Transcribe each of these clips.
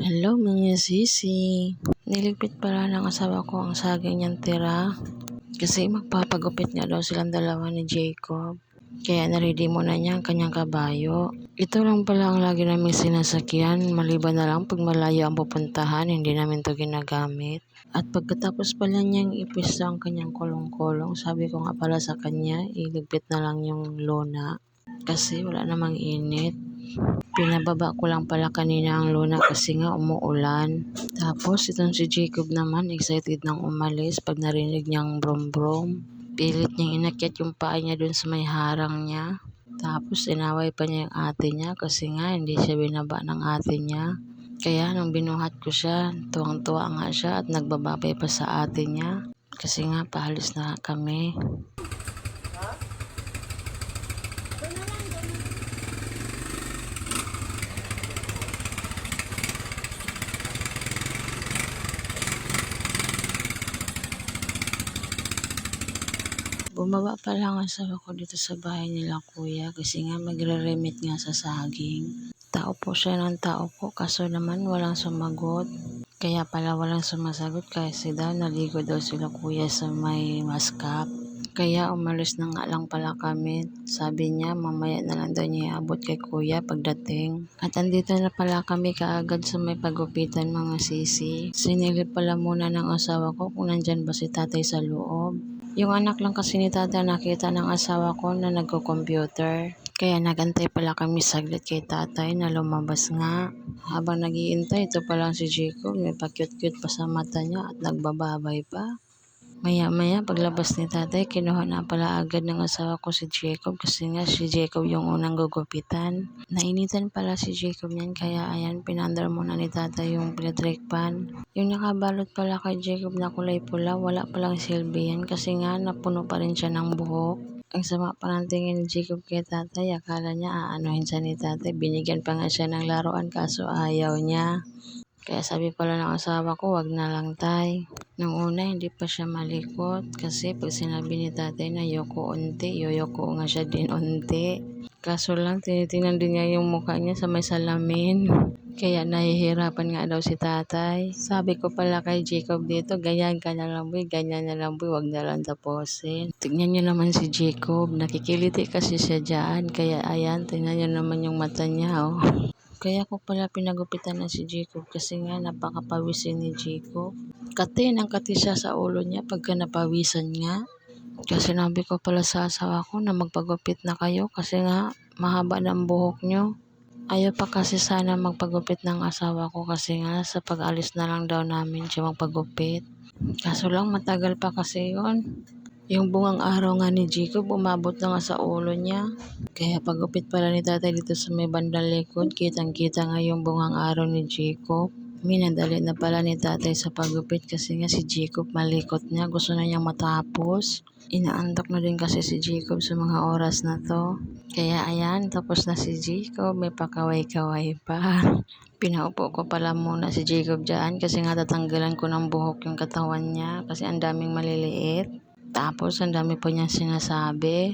Hello mga sisi. Niligpit pala ng asawa ko ang saging niyang tira kasi magpapagupit nga daw silang dalawa ni Jacob. Kaya naready mo na niya ang kanyang kabayo. Ito lang pala ang lagi namin sinasakyan, maliban na lang pag malayo ang pupuntahan, hindi namin to ginagamit. At pagkatapos pala niyang ipista ang kanyang kolong-kolong, sabi ko nga pala sa kanya, iligpit na lang yung lona kasi wala namang init. Pinababa ko lang pala kanina ang luna kasi nga umuulan. Tapos itong si Jacob naman excited nang umalis pag narinig niyang brom brom. Pilit niyang inakyat yung paa niya dun sa may harang niya. Tapos inaway pa niya yung ate niya kasi nga hindi siya binaba ng ate niya. Kaya nung binuhat ko siya, tuwang-tuwa nga siya at nagbababay pa sa ate niya. Kasi nga paalis na kami. Bumaba pa lang ang asawa ko dito sa bahay nila kuya kasi nga magre-remit nga sa saging. Tao po siya ng tao po kaso naman walang sumagot. Kaya pala walang sumasagot kasi daw naligo daw sila kuya sa may maskap. Kaya umalis na nga lang pala kami. Sabi niya mamaya na lang daw niya iabot kay kuya pagdating. At andito na pala kami kaagad sa may pagupitan mga sisi. Sinilip pala muna ng asawa ko kung nandyan ba si tatay sa loob. Yung anak lang kasi ni tatay nakita ng asawa ko na nagko-computer. Kaya nagantay pala kami saglit kay tatay na lumabas nga. Habang nagiintay, ito pa lang si Jacob, may pa-cute-cute pa sa mata niya at nagbababay pa. Maya-maya paglabas ni tatay, kinuha na pala agad ng asawa ko si Jacob kasi nga si Jacob yung unang gugupitan. Nainitan pala si Jacob niyan kaya ayan pinandar muna ni tatay yung electric pan. Yung nakabalot pala kay Jacob na kulay pula, wala palang silbi yan kasi nga napuno pa rin siya ng buhok. Ang sama pa ng tingin ni Jacob kay tatay, akala niya aanuhin siya ni tatay, binigyan pa nga siya ng laruan kaso ayaw niya. Kaya sabi pala ng asawa ko, wag na lang tay. Nung una hindi pa siya malikot kasi pag sinabi ni tatay na yoko unti, yoyoko nga siya din unti. Kaso lang tinitingnan din niya yung mukha niya sa may salamin. Kaya nahihirapan nga daw si tatay. Sabi ko pala kay Jacob dito, ganyan ka na lang boy, ganyan na lang boy, wag na lang tapusin. Tignan niyo naman si Jacob, nakikiliti kasi siya dyan. Kaya ayan, tignan niyo naman yung mata niya oh. Kaya ko pala pinagupitan na si Jacob kasi nga napakapawisin ni Jacob. Kati ng kati siya sa ulo niya pagka napawisan nga. Kasi sinabi ko pala sa asawa ko na magpagupit na kayo kasi nga mahaba ng buhok nyo. Ayaw pa kasi sana magpagupit ng asawa ko kasi nga sa pag-alis na lang daw namin siya magpagupit. Kaso lang matagal pa kasi yon. Yung bungang araw nga ni Jacob umabot na nga sa ulo niya. Kaya pagupit pala ni tatay dito sa may bandang likod, kitang-kita nga yung bungang araw ni Jacob. Minadali na pala ni tatay sa pagupit kasi nga si Jacob malikot niya, gusto na niyang matapos. Inaantok na din kasi si Jacob sa mga oras na to. Kaya ayan, tapos na si Jacob, may pakaway-kaway pa. Pinaupo ko pala muna si Jacob dyan kasi nga tatanggalan ko ng buhok yung katawan niya kasi ang daming maliliit. Tapos ang dami pa niyang sinasabi.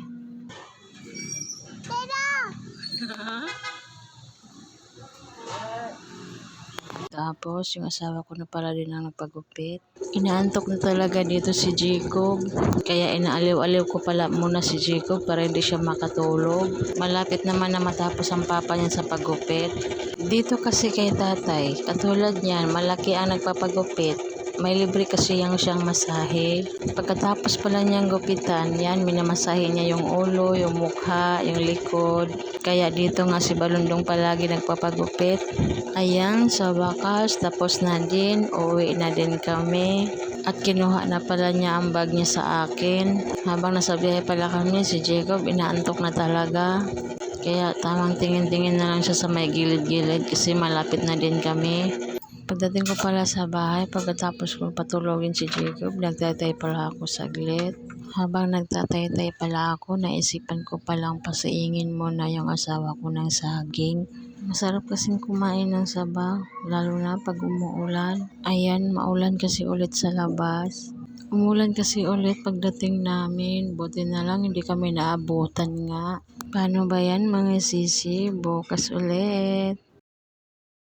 Tapos yung asawa ko na pala din ang nagpagupit. Inaantok na talaga dito si Jacob. Kaya inaaliw-aliw ko pala muna si Jacob para hindi siya makatulog. Malapit naman na matapos ang papa niya sa pagupit. Dito kasi kay tatay, katulad niyan, malaki ang nagpapagupit. May libre kasi siyang masahe. Pagkatapos pala niyang gupitan, yan, minamasahe niya yung ulo, yung mukha, yung likod. Kaya dito nga si Balundong palagi nagpapagupit. Ayan, sa wakas, tapos na din, uuwi na din kami. At kinuha na pala niya ang bag niya sa akin. Habang nasa biyahe pala kami, si Jacob inaantok na talaga. Kaya tamang tingin-tingin na lang siya sa may gilid-gilid kasi malapit na din kami. Pagdating ko pala sa bahay, pagkatapos ko patulogin si Jacob, nagtatay pala ako saglit. Habang nagtatay-tay pala ako, naisipan ko palang pasaingin muna yung asawa ko ng saging. Masarap kasing kumain ng sabaw, lalo na pag umuulan. Ayan, maulan kasi ulit sa labas. Umulan kasi ulit pagdating namin, buti na lang hindi kami naabutan nga. Paano ba yan mga sisi? Bukas ulit.